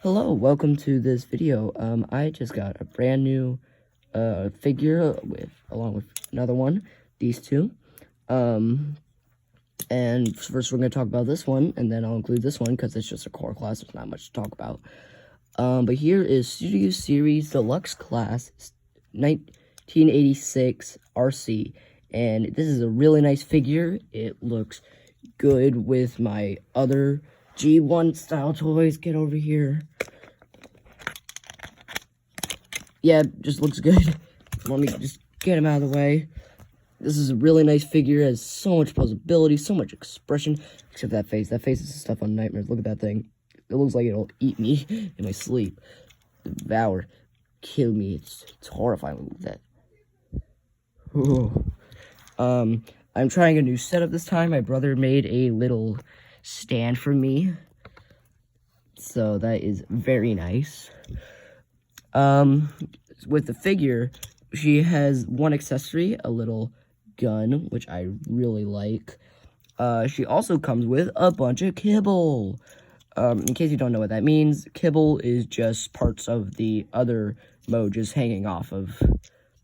Hello, welcome to this video. I just got a brand new figure along with another one, these two. And first we're going to talk about this one, and then I'll include this one because it's just a core class. There's not much to talk about. But here is Studio Series Deluxe Class 1986 arcee. And this is a really nice figure. It looks good with my other G1 style toys. Get over here. Yeah, just looks good. Let me just get him out of the way. This is a really nice figure. It has so much posability, so much expression. Except that face. That face is stuff on nightmares. Look at that thing. It looks like it'll eat me in my sleep. Devour. Kill me. It's horrifying. Look at that. Ooh. I'm trying a new setup this time. My brother made a little stand for me, so that is very nice. With the figure, she has one accessory, a little gun, which I really like. She also comes with a bunch of kibble. In case you don't know what that means, kibble is just parts of the other mode just hanging off of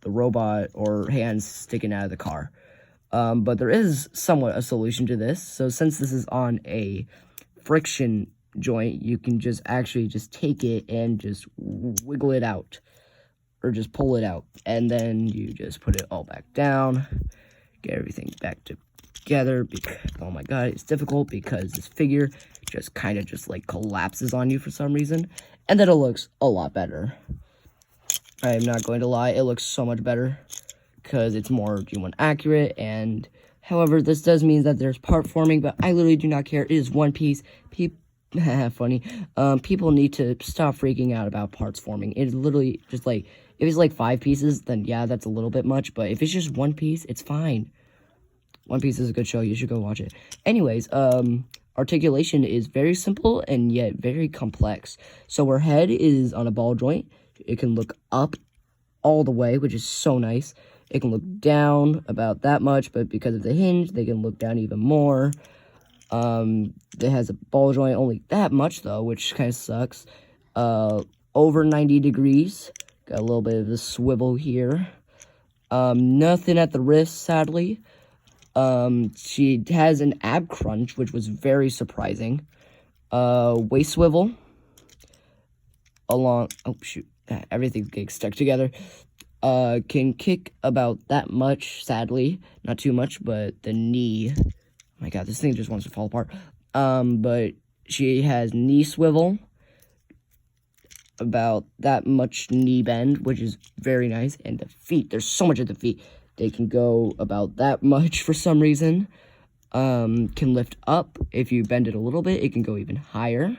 the robot or hands sticking out of the car. But there is somewhat a solution to this. So since this is on a friction joint, you can just actually just take it and just wiggle it out. Or just pull it out. And then you just put it all back down. Get everything back together. Oh my god, it's difficult because this figure just kind of just like collapses on you for some reason. And then it looks a lot better. I am not going to lie, it looks so much better. Because it's more G1 accurate, and however, this does mean that there's part forming, but I literally do not care. It is one piece. Funny. People need to stop freaking out about parts forming. It's literally just like, if it's like 5 pieces, then yeah, that's a little bit much, but if it's just one piece, it's fine. One Piece is a good show. You should go watch it. Anyways, articulation is very simple and yet very complex. So her head is on a ball joint. It can look up all the way, which is so nice. It can look down about that much, but because of the hinge, they can look down even more. It has a ball joint only that much, though, which kind of sucks. Over 90 degrees. Got a little bit of a swivel here. Nothing at the wrist, sadly. She has an ab crunch, which was very surprising. Waist swivel. Oh, shoot. Everything's getting stuck together. Can kick about that much, sadly. Not too much, but the knee. Oh my god, this thing just wants to fall apart. But she has knee swivel. About that much knee bend, which is very nice. And the feet, there's so much at the feet. They can go about that much for some reason. Can lift up. If you bend it a little bit, it can go even higher.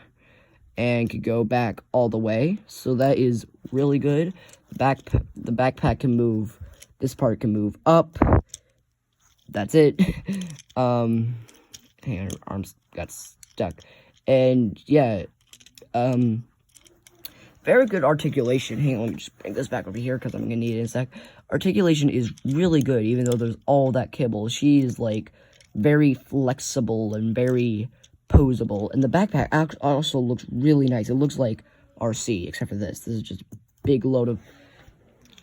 And can go back all the way. So that is really good. The backpack can move. This part can move up. That's it. Hang on, her arms got stuck. And yeah, very good articulation. Hang on, let me just bring this back over here because I'm gonna need it in a sec. Articulation is really good, even though there's all that kibble. She's like very flexible and very posable. And the backpack also looks really nice. It looks like arcee, except for this. This is just a big load of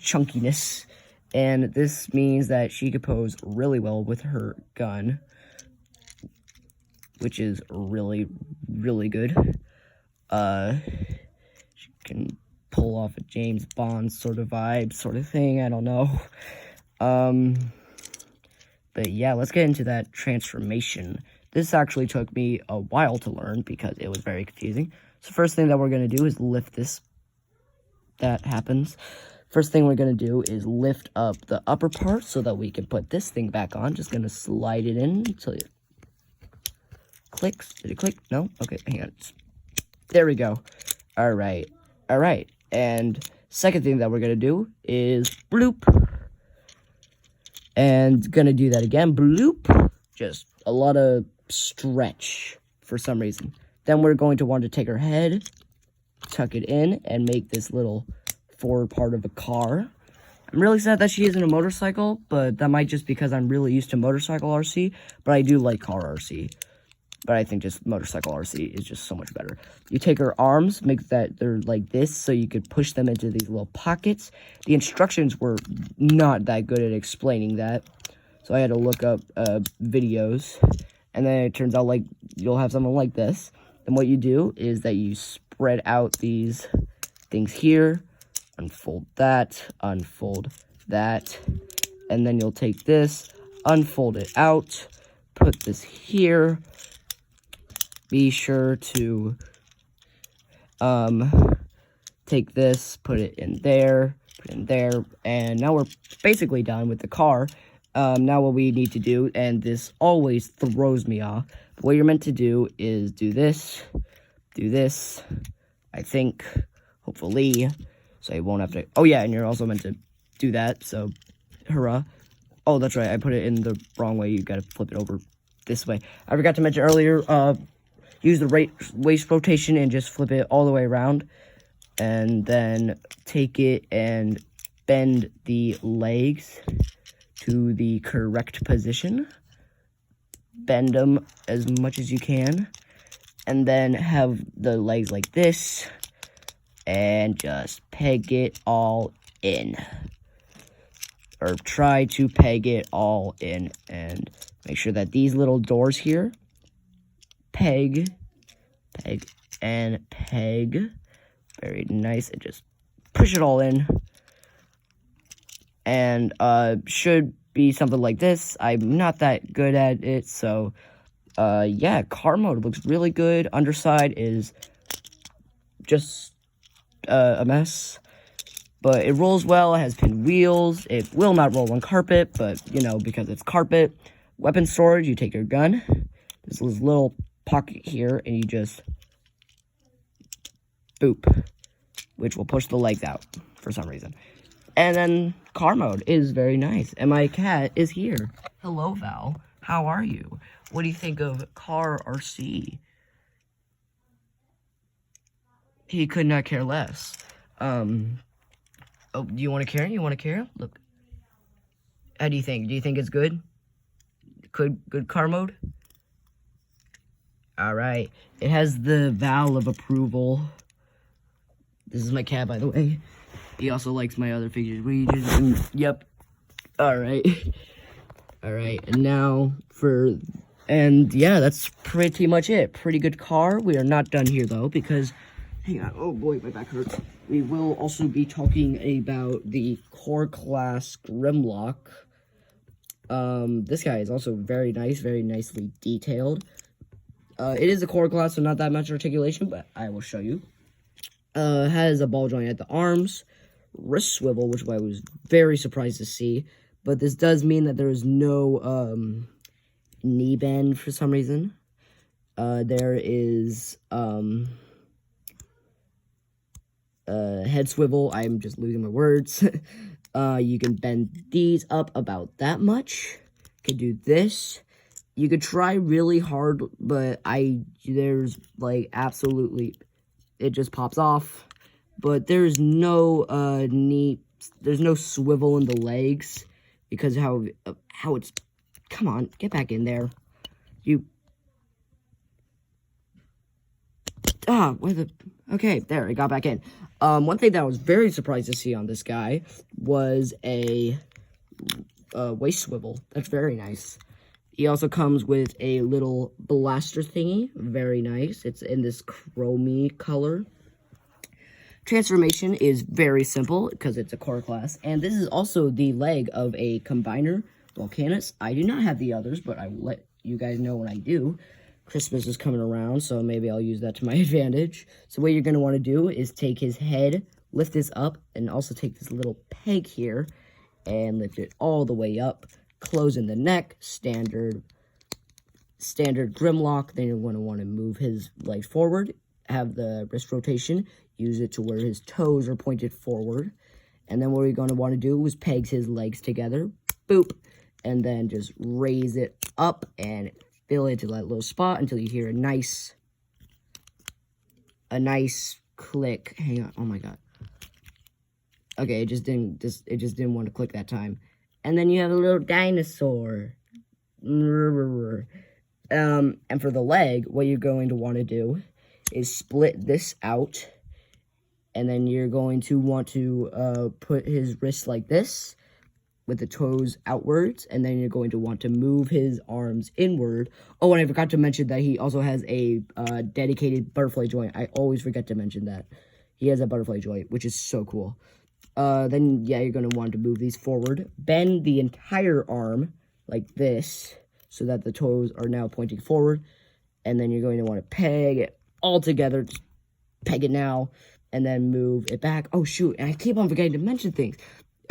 chunkiness. And this means that she could pose really well with her gun, which is really, really good. She can pull off a James Bond sort of vibe, sort of thing. I don't know. But yeah, let's get into that transformation. This actually took me a while to learn because it was very confusing. So first thing that we're going to do is lift this. That happens. First thing we're going to do is lift up the upper part so that we can put this thing back on. Just going to slide it in until it clicks. Did it click? No? Okay, hang on. There we go. All right. And second thing that we're going to do is bloop. And going to do that again. Bloop. Just a lot of stretch for some reason. Then we're going to want to take her head, tuck it in, and make this little forward part of a car. I'm really sad that she isn't a motorcycle, but that might just because I'm really used to motorcycle arcee, but I do like car arcee. but I think just motorcycle RC is just so much better. You take her arms, make that they're like this, so you could push them into these little pockets. The instructions were not that good at explaining that, so I had to look up videos, and then it turns out like you'll have something like this. And what you do is that you spread out these things here, unfold that, and then you'll take this, unfold it out, put this here. Be sure to take this, put it in there, and now we're basically done with the car. Now what we need to do, and this always throws me off, but what you're meant to do is do this, I think, hopefully, so you won't have to, oh yeah, and you're also meant to do that, so, hurrah. Oh, that's right, I put it in the wrong way, you gotta flip it over this way. I forgot to mention earlier, use the waist rotation and just flip it all the way around, and then take it and bend the legs to the correct position. Bend them as much as you can, and then have the legs like this, and just peg it all in. Or try to peg it all in, and make sure that these little doors here, peg, and peg. Very nice, and just push it all in. And should be something like this. I'm not that good at it, so yeah, car mode looks really good. Underside is just a mess, but it rolls well. It has pin wheels. It will not roll on carpet, but you know, because it's carpet. Weapon storage, you take your gun. There's this little pocket here, and you just boop, which will push the legs out for some reason. And then car mode is very nice. And my cat is here. Hello, Val. How are you? What do you think of car RC? He could not care less. Oh, do you want to care? You want to care? Look. How do you think? Do you think it's good? Good car mode? Alright. It has the Val of approval. This is my cat, by the way. He also likes my other figures. Yep. Alright. Alright, and now and yeah, that's pretty much it. Pretty good car. We are not done here, though, because, hang on. Oh, boy, my back hurts. We will also be talking about the core class grimlock. This guy is also very nice, very nicely detailed. It is a core class, so not that much articulation, but I will show you. Has a ball joint at the arms, wrist swivel, which I was very surprised to see, but this does mean that there is no, knee bend for some reason. There is, head swivel. I'm just losing my words. You can bend these up about that much. You can do this. You could try really hard, but there's, like, absolutely, it just pops off. But there's no, there's no swivel in the legs, because how it's, come on, get back in there. Okay, there, I got back in. One thing that I was very surprised to see on this guy was a waist swivel. That's very nice. He also comes with a little blaster thingy. Very nice. It's in this chromey color. Transformation is very simple because it's a core class. And this is also the leg of a combiner, Volcanus. I do not have the others, but I will let you guys know when I do. Christmas is coming around, so maybe I'll use that to my advantage. So what you're going to want to do is take his head, lift this up, and also take this little peg here and lift it all the way up. Close in the neck, standard grimlock. Then you're going to want to move his legs forward, have the wrist rotation, use it to where his toes are pointed forward. And then what you're going to want to do is peg his legs together, boop, and then just raise it up and fill it to that little spot until you hear a nice click. Hang on, oh my god. Okay, it just didn't want to click that time. And then you have a little dinosaur. And for the leg, what you're going to want to do is split this out. And then you're going to want to put his wrist like this, with the toes outwards, and then you're going to want to move his arms inward. Oh, and I forgot to mention that he also has a dedicated butterfly joint. I always forget to mention that. He has a butterfly joint, which is so cool. Then, yeah, you're going to want to move these forward. Bend the entire arm like this, so that the toes are now pointing forward. And then you're going to want to peg it all together. Just peg it now, and then move it back. Oh, shoot, and I keep on forgetting to mention things.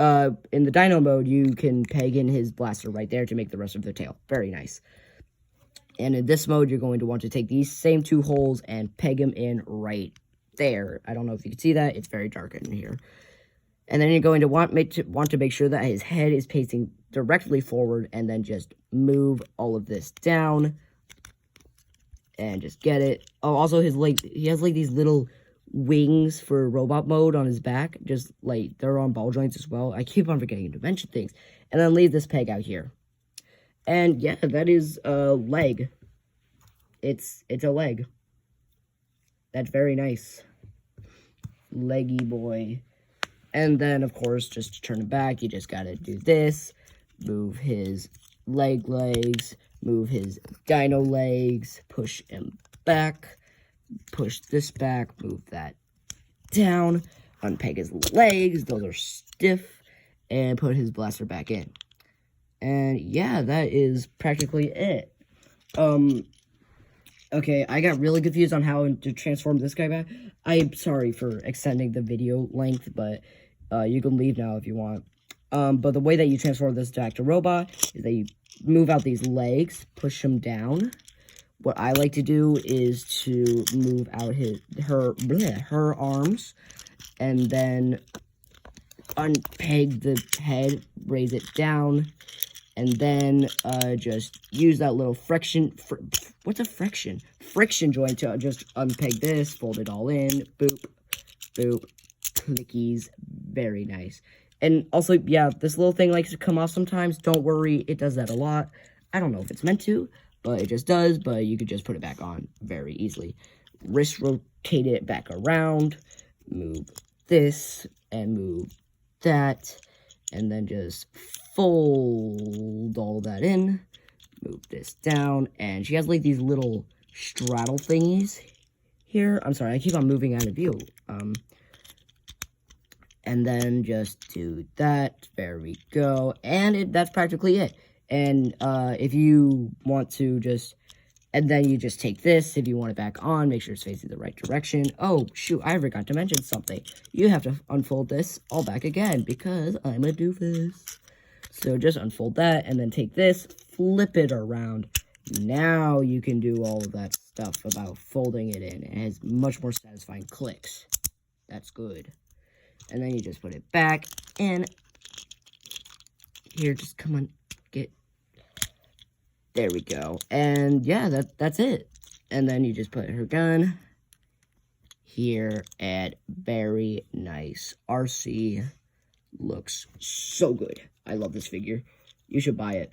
In the dino mode, you can peg in his blaster right there to make the rest of the tail. Very nice. And in this mode, you're going to want to take these same 2 holes and peg them in right there. I don't know if you can see that. It's very dark in here. And then you're going to want to make sure that his head is facing directly forward, and then just move all of this down and just get it. Oh, also his leg, he has like these little wings for robot mode on his back, just like they're on ball joints as well. I keep on forgetting to mention things. And then leave this peg out here. And yeah, that is a leg. It's a leg. That's very nice. Leggy boy. And then, of course, just to turn it back, you just gotta do this. Move his legs, move his dino legs, push him back. Push this back, move that down, unpeg his legs, those are stiff, and put his blaster back in. And yeah, that is practically it. Okay, I got really confused on how to transform this guy back. I'm sorry for extending the video length, but you can leave now if you want. But the way that you transform this back to robot is that you move out these legs, push him down. What I like to do is to move out her arms, and then unpeg the head, raise it down, and then just use that little friction joint to just unpeg this, fold it all in, boop, boop, clickies, very nice. And also, yeah, this little thing likes to come off sometimes. Don't worry, it does that a lot. I don't know if it's meant to, but it just does, but you could just put it back on very easily. Wrist rotate it back around, move this, and move that, and then just fold all that in, move this down, and she has like these little straddle thingies here. I'm sorry, I keep on moving out of view. And then just do that, there we go, and that's practically it. And if you want to and then you just take this, if you want it back on, make sure it's facing the right direction. Oh, shoot, I forgot to mention something. You have to unfold this all back again, because I'm a doofus. So just unfold that, and then take this, flip it around. Now you can do all of that stuff about folding it in. It has much more satisfying clicks. That's good. And then you just put it back, and here, just come on, there we go. And yeah, that's it. And then you just put her gun here, and very nice. Arcee looks so good. I love this figure. You should buy it.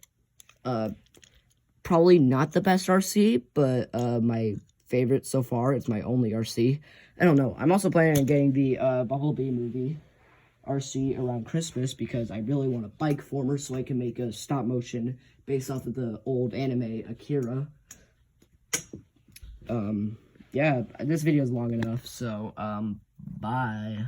Probably not the best Arcee, but my favorite so far. It's my only Arcee. I don't know. I'm also planning on getting the Bumblebee movie Arcee around Christmas, because I really want a bike former so I can make a stop motion based off of the old anime Akira. Yeah, this video is long enough, so bye.